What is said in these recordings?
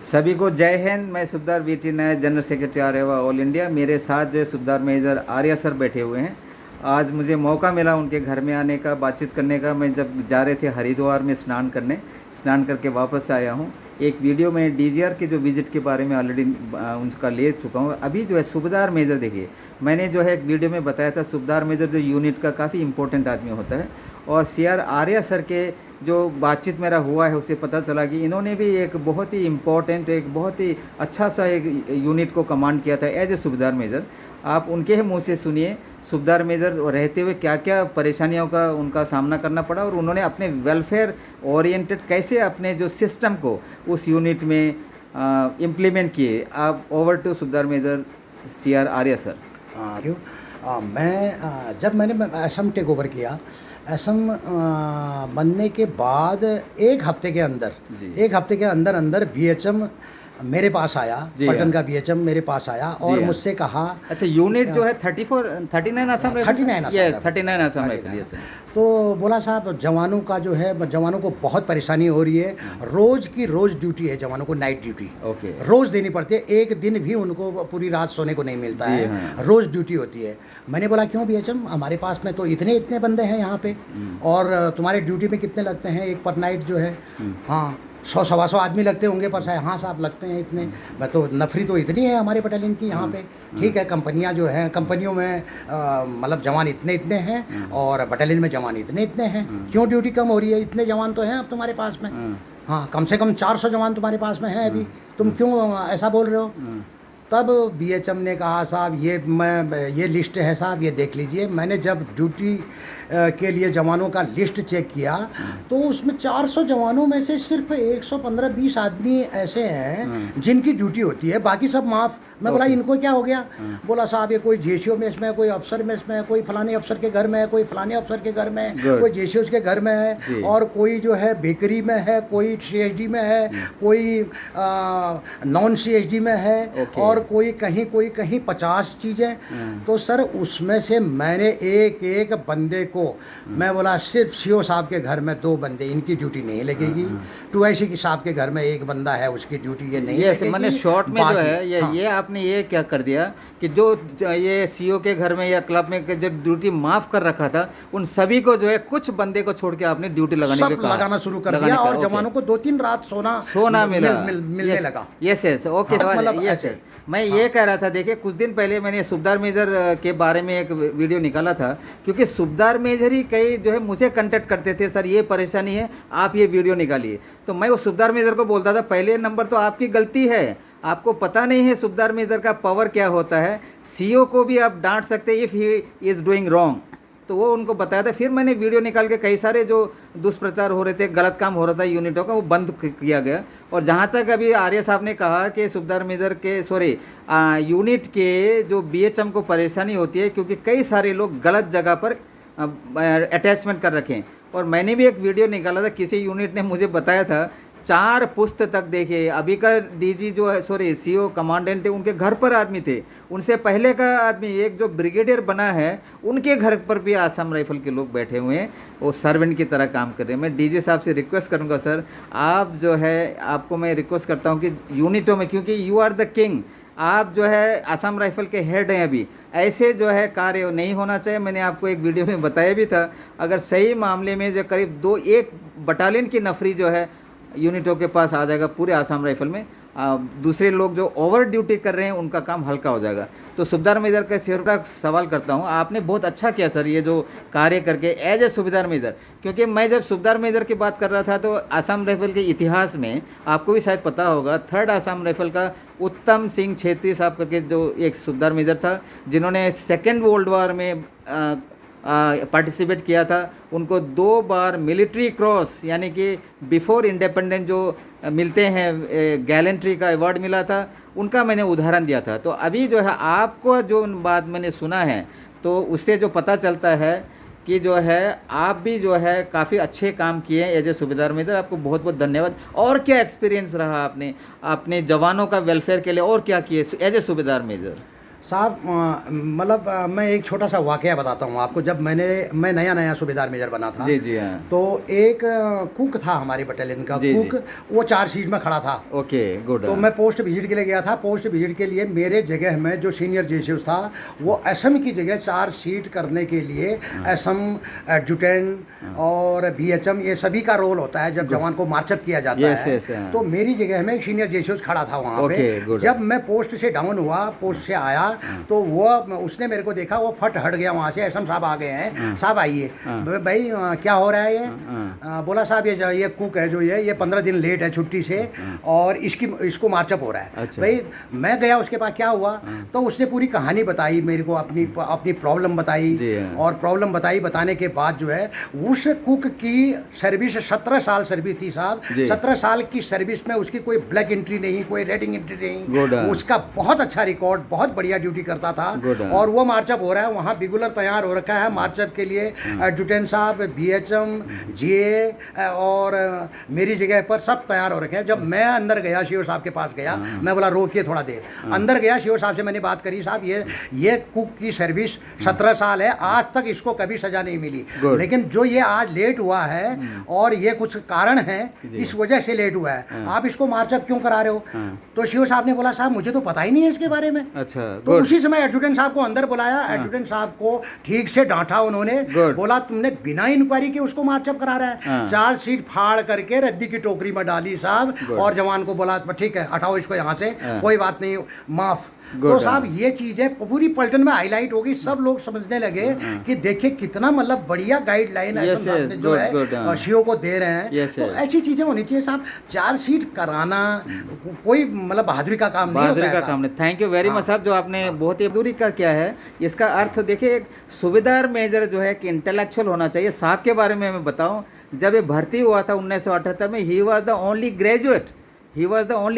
सभी को जय हिंद। मैं सुबेदार वीटी नायर, जनरल सेक्रेटरी आर्यवा ऑल इंडिया। मेरे साथ जो है सुबेदार मेजर आर्या सर बैठे हुए हैं। आज मुझे मौका मिला उनके घर में आने का, बातचीत करने का। मैं जब जा रहे थे हरिद्वार में स्नान करके वापस आया हूँ। एक वीडियो में डीजीआर के जो विज़िट के बारे में ऑलरेडी उनका ले चुका हूँ। अभी जो है सुबेदार मेजर देखिए, मैंने जो है एक वीडियो में बताया था सुबेदार मेजर जो यूनिट का काफ़ी इंपॉर्टेंट आदमी होता है। और सीआर आर्या सर के जो बातचीत मेरा हुआ है उससे पता चला कि इन्होंने भी एक बहुत ही इम्पोर्टेंट, एक बहुत ही अच्छा सा एक यूनिट को कमांड किया था एज ए सुबेदार मेजर। आप उनके ही मुंह से सुनिए सुबेदार मेजर रहते हुए क्या क्या परेशानियों का उनका सामना करना पड़ा और उन्होंने अपने वेलफेयर ओरिएंटेड कैसे अपने जो सिस्टम को उस यूनिट में इम्प्लीमेंट किए। आप over to Subedar major CR Arya sir. जब मैंने असम टेक ओवर किया, असम बनने के बाद एक हफ्ते के अंदर बीएचएम मेरे पास आया, पटन का बीएचएम मेरे पास आया और मुझसे कहा, अच्छा यूनिट जो है 39 असम राइफल, 39 असम राइफल। तो बोला साहब जवानों का जो है, जवानों को बहुत परेशानी हो रही है, रोज़ की रोज़ ड्यूटी है, जवानों को नाइट ड्यूटी रोज़ देनी पड़ती है, एक दिन भी उनको पूरी रात सोने को नहीं मिलता है, रोज़ ड्यूटी होती है। मैंने बोला क्यों बीएचएम, हमारे पास में तो इतने बंदे हैं यहाँ पे और तुम्हारे ड्यूटी में कितने लगते हैं एक पर नाइट जो है? हाँ 100-125 आदमी लगते होंगे पर साहब। हाँ साहब लगते हैं इतने। मैं तो नफरी तो इतनी है हमारे बटालियन की यहाँ पे। ठीक है, कंपनियाँ जो हैं, कंपनियों में मतलब जवान इतने हैं और बटालियन में जवान इतने हैं। क्यों ड्यूटी कम हो रही है? इतने जवान तो हैं अब तुम्हारे पास में। हाँ कम से कम 400 जवान तुम्हारे पास में हैं अभी, तुम क्यों ऐसा बोल रहे हो? तब बीएचएम ने कहा साहब ये लिस्ट है साहब, ये देख लीजिए। मैंने जब ड्यूटी के लिए जवानों का लिस्ट चेक किया तो उसमें 400 जवानों में से सिर्फ 115-20 आदमी ऐसे हैं जिनकी ड्यूटी होती है, बाकी सब माफ़। मैं बोला इनको क्या हो गया? बोला साहब ये कोई जेसीओ में इसमें, कोई अफसर में इसमें, कोई फलाने अफसर के घर में है, कोई फलाने अफसर के घर में है, कोई जेसीओ के घर में है, और कोई जो है बेकरी में है, कोई सीएचडी में है, कोई नॉन सीएचडी में है, और कोई कहीं 50 चीज़ें। तो सर उसमें से मैंने एक बंदे को, मैं बोला सिर्फ सीओ साहब के घर में 2 बंदे, इनकी ड्यूटी नहीं लगेगी। 2IC साहब के घर में 1 बंदा है, उसकी ड्यूटी ये नहीं लगेगी। मैंने शॉर्ट में जो है ये आपने ये क्या कर दिया कि जो ये सीओ के घर में या क्लब में जो ड्यूटी माफ कर रखा था उन सभी को जो है कुछ बंदे को छोड़ के आपने ड्यूटी लगाना शुरू कर दिया और जवानों को 2-3 रात सोना मिलने लगा। Yes okay. मैं ये कह रहा था, देखिए कुछ दिन पहले मैंने सुबेदार मेजर के बारे में एक वीडियो निकाला था, क्योंकि सुबेदार मेजर ही कई जो है मुझे कांटेक्ट करते थे, सर ये परेशानी है आप ये वीडियो निकालिए। तो मैं उस सुबेदार मेजर को बोलता था पहले नंबर तो आपकी गलती है, आपको पता नहीं है सुबेदार मेजर का पावर क्या होता है। सीओ को भी आप डांट सकते हैं if he is doing wrong, तो वो उनको बताया था। फिर मैंने वीडियो निकाल के कई सारे जो दुष्प्रचार हो रहे थे, गलत काम हो रहा था यूनिटों का, वो बंद किया गया। और जहाँ तक अभी आर्य साहब ने कहा कि सुबेदार मेजर के यूनिट के जो बीएचएम को परेशानी होती है क्योंकि कई सारे लोग गलत जगह पर अटैचमेंट कर रखे हैं। और मैंने भी एक वीडियो निकाला था, किसी यूनिट ने मुझे बताया था 4 पुस्त तक देखिए अभी का डीजी जो है सीओ कमांडेंट है उनके घर पर आदमी थे, उनसे पहले का आदमी एक जो ब्रिगेडियर बना है उनके घर पर भी आसाम राइफल के लोग बैठे हुए हैं, वो सर्वेंट की तरह काम कर रहे हैं। मैं डीजी साहब से रिक्वेस्ट करूंगा सर, आप जो है, आपको मैं रिक्वेस्ट करता हूं कि यूनिटों में, क्योंकि यू आर द किंग, आप जो है आसाम राइफल के हेड हैं, अभी ऐसे जो है कार्य नहीं होना चाहिए। मैंने आपको एक वीडियो में बताया भी था, अगर सही मामले में जो करीब 1 बटालियन की नफरी जो है यूनिटों के पास आ जाएगा पूरे आसाम राइफल में, दूसरे लोग जो ओवर ड्यूटी कर रहे हैं उनका काम हल्का हो जाएगा। तो सुबेदार मेजर का सिर्फ सवाल करता हूं, आपने बहुत अच्छा किया सर ये जो कार्य करके एज ए सुबेदार मेजर, क्योंकि मैं जब सुबेदार मेजर की बात कर रहा था तो आसाम राइफल के इतिहास में आपको भी शायद पता होगा, 3rd आसाम राइफल का उत्तम सिंह छेत्री साहब करके जो एक सुबेदार मेजर था, जिन्होंने 2nd वर्ल्ड वॉर में पार्टिसिपेट किया था, उनको 2 बार मिलिट्री क्रॉस यानी कि बिफोर इंडिपेंडेंट जो मिलते हैं गैलेंट्री का अवार्ड मिला था, उनका मैंने उदाहरण दिया था। तो अभी जो है आपको जो बात मैंने सुना है तो उससे जो पता चलता है कि जो है आप भी जो है काफ़ी अच्छे काम किए एज ए सुबेदार मेजर, आपको बहुत बहुत धन्यवाद। और क्या एक्सपीरियंस रहा आपने अपने जवानों का वेलफेयर के लिए, और क्या किए एज ए सुबेदार मेजर? साहब मतलब मैं एक छोटा सा वाकया बताता हूँ आपको। जब मैं नया नया सूबेदार मेजर बना था, जी जी हाँ, तो एक कुक था हमारे बटालियन का जी, कुक, वो 4 सीट में खड़ा था। Okay good. तो मैं पोस्ट विजिट के लिए गया था। पोस्ट विजिट के लिए मेरे जगह में जो सीनियर जेसीओ था, वो असम की जगह 4 सीट करने के लिए असम एडजुटेंट और बीएचएम ये सभी का रोल होता है जब जवान को मार्चअप किया जाता Yes, है। yes, हाँ। तो मेरी जगह में सीनियर जेसीओ खड़ा था वहाँ Okay, पे। good। जब मैं पोस्ट से डाउन हुआ, पोस्ट से आया, तो उसने मेरे को देखा, वो फट हट गया वहाँ से। असम साहब आ गए हैं, साहब आइए। भाई क्या हो रहा है ये? बोला साहब ये कुक है जो ये 15 दिन लेट है छुट्टी से और इसको मार्चअप हो रहा है। अच्छा। भाई मैं गया उसके पास, क्या हुआ? तो उसने पूरी कहानी बताई मेरे को, अपनी प्रॉब्लम बताई। और प्रॉब्लम बताने के बाद जो है, उस कुक की सर्विस 17 साल सर्विस थी साहब। 17 साल की सर्विस में उसकी कोई ब्लैक एंट्री नहीं, कोई रेडिंग एंट्री नहीं। उसका बहुत अच्छा रिकॉर्ड, बहुत बढ़िया ड्यूटी करता था। और वो मार्चअप हो रहा है, वहाँ बिगुलर तैयार हो रखा है मार्चअप के लिए। एडजुटेंट साहब, बीएचएम, जीए और मेरी जगह पर सब तैयार हो रखे हैं। जब मैं अंदर गया, सीओ साहब के पास गया, मैं बोला रोकिए थोड़ा देर। अंदर गया, सीओ साहब से मैंने बात करी, साहब ये कुक की सर्विस 17 साल है, आज तक इसको कभी सजा नहीं मिली, लेकिन जो ये आज लेट हुआ है और ये कुछ कारण है, इस वजह से लेट हुआ है, आप इसको मार्चअप क्यों करा रहे हो? तो सीओ साहब ने बोला, साहब मुझे तो पता ही नहीं है इसके बारे में। अच्छा। तो उसी समय एडजुटेंट साहब को अंदर बुलाया। एडजुटेंट साहब को ठीक से डांटा उन्होंने। बोला तुमने बिना इंक्वायरी के उसको मार्चअप करा रहा है। 4 सीट फाड़ करके रद्दी की टोकरी में डाली साहब, और जवान को बोला ठीक है हटाओ इसको यहाँ से, कोई बात नहीं, माफ। तो साहब ये चीज़ है पूरी पलटन में हाईलाइट होगी, सब लोग समझने लगे कि देखिए कितना मतलब बढ़िया गाइडलाइन जो है सीओ को दे रहे हैं। तो ऐसी चीज़ें होनी चाहिए साहब। 4 सीट कराना कोई मतलब बहादुरी का काम नहीं, बहादुरी का काम नहीं। थैंक यू वेरी मच साहब, जो आपने बहुत ही। बहादुरी का क्या है इसका अर्थ देखिए, एक सूबेदार मेजर जो है कि इंटेलेक्चुअल होना चाहिए। साहब के बारे में मैं बताऊं, जब ये भर्ती हुआ था 1978 में, he was the only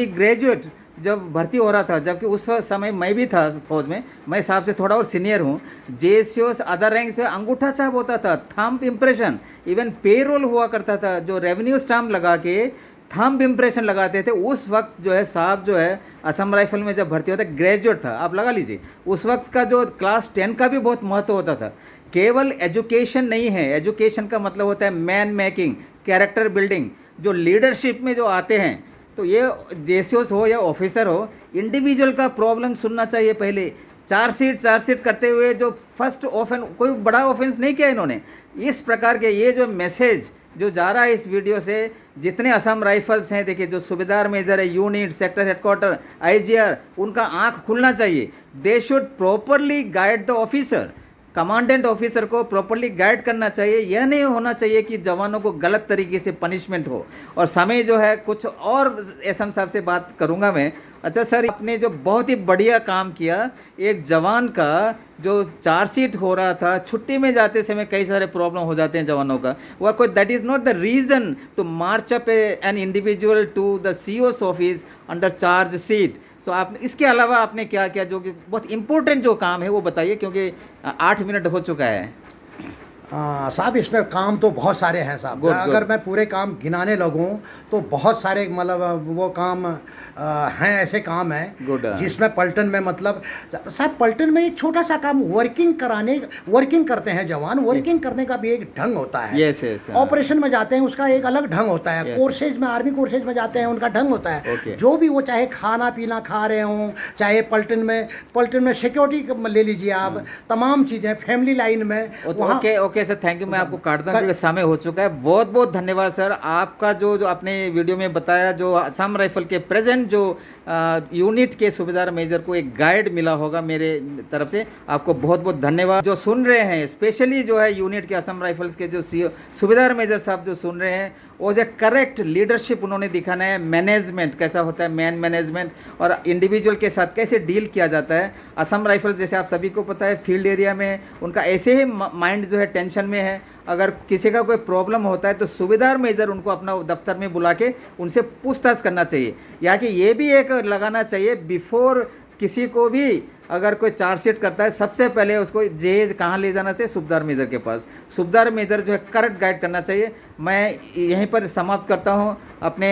graduate जब भर्ती हो रहा था, जबकि उस समय मैं भी था फौज में, मैं साहब से थोड़ा और सीनियर हूँ। जेसीओ अदर रैंक से अंगूठा छाप होता था, थंब इम्प्रेशन, इवन पे रोल हुआ करता था, जो रेवेन्यू स्टाम्प लगा के थंब इम्प्रेशन लगाते थे। उस वक्त जो है साहब जो है असम राइफल में जब भर्ती होता, ग्रेजुएट था, आप लगा लीजिए। उस वक्त का जो क्लास 10 का भी बहुत महत्व होता था। केवल एजुकेशन नहीं है, एजुकेशन का मतलब होता है मैन मेकिंग, कैरेक्टर बिल्डिंग। जो लीडरशिप में जो आते हैं, तो ये जेसीओस हो या ऑफिसर हो, इंडिविजुअल का प्रॉब्लम सुनना चाहिए पहले। 4 सीट करते हुए जो फर्स्ट ऑफेंस, कोई बड़ा ऑफेंस नहीं किया इन्होंने। इस प्रकार के ये जो मैसेज जो जा रहा है इस वीडियो से, जितने असम राइफल्स हैं, देखिए जो सूबेदार मेजर है, यूनिट, सेक्टर हेडक्वार्टर, आईजीआर, उनका आंख खुलना चाहिए। They should properly guide the officer. Commandant officer को प्रॉपरली गाइड करना चाहिए। यह नहीं होना चाहिए कि जवानों को गलत तरीके से पनिशमेंट हो। और समय जो है कुछ और एसएम साहब से बात करूंगा मैं। अच्छा सर, आपने जो बहुत ही बढ़िया काम किया, एक जवान का जो 4 सीट हो रहा था, छुट्टी में जाते समय कई सारे प्रॉब्लम हो जाते हैं जवानों का, वह कोई that is not the reason to march up an individual to the CO's office under charge seat. So आप इसके अलावा आपने क्या किया, जो कि बहुत इंपॉर्टेंट जो काम है वो बताइए, क्योंकि 8 मिनट हो चुका है। साहब इसमें काम तो बहुत सारे हैं साहब। अगर मैं पूरे काम गिनाने लगूं तो बहुत सारे मतलब वो काम हैं, ऐसे काम हैं जिसमें पलटन में मतलब साहब पलटन में एक छोटा सा काम वर्किंग करते हैं जवान। वर्किंग करने का भी एक ढंग होता है। ऑपरेशन में जाते हैं उसका एक अलग ढंग होता है। कोर्सेज में, आर्मी कोर्सेज में जाते हैं उनका ढंग होता है। जो भी वो चाहे खाना पीना खा रहे हों, चाहे पलटन में सिक्योरिटी ले लीजिए आप, तमाम चीज़ें फैमिली लाइन में वहाँ। Okay sir, thank you. मैं आपको काटता हूँ क्योंकि समय हो चुका है। बहुत बहुत धन्यवाद सर, आपका जो आपने वीडियो में बताया, जो असम राइफल के प्रेजेंट जो यूनिट के सूबेदार मेजर को एक गाइड मिला होगा मेरे तरफ से, आपको बहुत बहुत धन्यवाद। जो सुन रहे हैं, स्पेशली जो है यूनिट के असम राइफल्स के जो सूबेदार मेजर साहब जो सुन रहे हैं, वो जो करेक्ट लीडरशिप उन्होंने दिखाना है, मैनेजमेंट कैसा होता है, मैन मैनेजमेंट, और इंडिविजुअल के साथ कैसे डील किया जाता है। असम राइफल जैसे आप सभी को पता है, फील्ड एरिया में उनका ऐसे ही माइंड जो है टेंशन में है। अगर किसी का कोई प्रॉब्लम होता है तो सूबेदार मेजर उनको अपना दफ्तर में बुला के उनसे पूछताछ करना चाहिए, या कि ये भी एक लगाना चाहिए बिफोर किसी को भी अगर कोई चार्जशीट करता है सबसे पहले उसको जेज कहाँ ले जाना चाहिए, सुबदार मेजर के पास। सुबदार मेजर जो है करेक्ट गाइड करना चाहिए। मैं यहीं पर समाप्त करता हूँ। अपने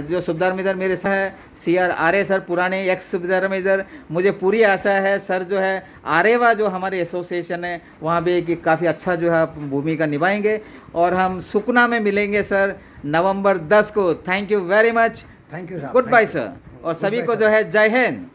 जो सुबदार मेजर मेरे साथ है CR आर्य सर, पुराने एक्स सुबदार मेजर। मुझे पूरी आशा है सर जो है आरेवा जो हमारे एसोसिएशन है वहाँ भी एक काफ़ी अच्छा जो है भूमिका निभाएंगे। और हम सुकना में मिलेंगे सर नवंबर 10 को। Thank you very much. Thank you sir. Goodbye sir. और सभी को जो है जय हिंद।